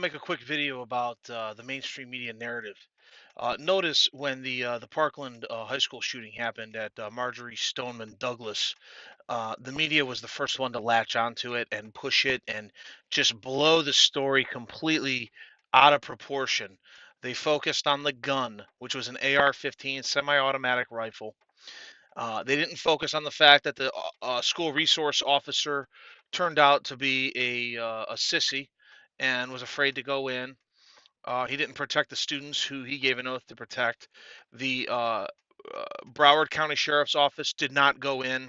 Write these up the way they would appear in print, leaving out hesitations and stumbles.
to make a quick video about the mainstream media narrative. Notice when the Parkland high school shooting happened at Marjorie Stoneman Douglas, the media was the first one to latch onto it and push it and just blow the story completely out of proportion. They focused on the gun, which was an AR-15 semi-automatic rifle. They didn't focus on the fact that the school resource officer turned out to be a sissy and was afraid to go in. He didn't protect the students who he gave an oath to protect. The Broward County Sheriff's Office did not go in.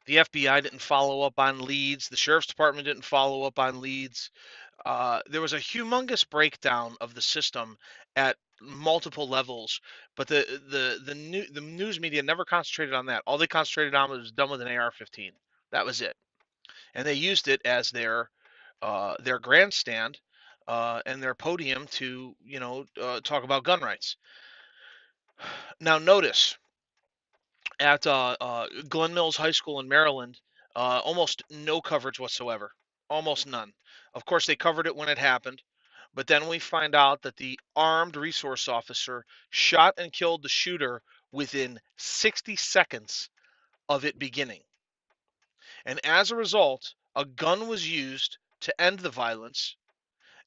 The FBI didn't follow up on leads. The Sheriff's Department didn't follow up on leads. There was a humongous breakdown of the system at multiple levels, but the news media never concentrated on that. All they concentrated on was done with an AR-15. That was it, and they used it as their grandstand and their podium to talk about gun rights. Now notice at Glen Mills High School in Maryland, almost no coverage whatsoever, almost none. Of course, they covered it when it happened, but then we find out that the armed resource officer shot and killed the shooter within 60 seconds of it beginning. And as a result, a gun was used to end the violence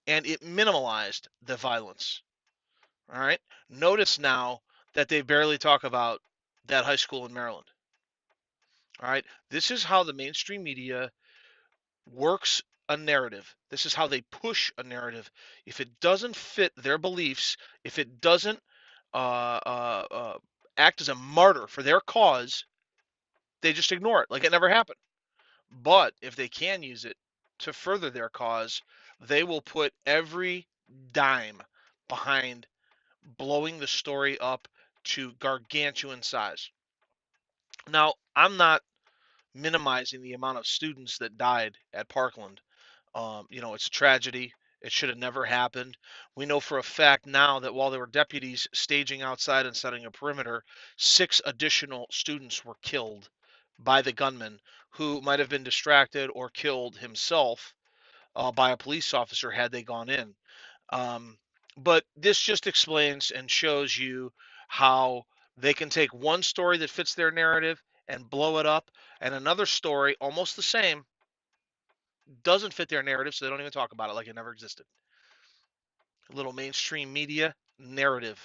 and it minimalized the violence. All right. Notice now that they barely talk about that high school in Maryland. All right. This is how the mainstream media works a narrative. This is how they push a narrative. If it doesn't fit their beliefs, if it doesn't act as a martyr for their cause, they just ignore it like it never happened. But if they can use it to further their cause, they will put every dime behind blowing the story up to gargantuan size. Now, I'm not minimizing the amount of students that died at Parkland. It's a tragedy. It should have never happened. We know for a fact now that while there were deputies staging outside and setting a perimeter, 6 additional students were killed by the gunman who might have been distracted or killed himself by a police officer had they gone in. Um, but this just explains and shows you how they can take one story that fits their narrative and blow it up, and another story, almost the same, doesn't fit their narrative, so they don't even talk about it like it never existed. A little mainstream media narrative.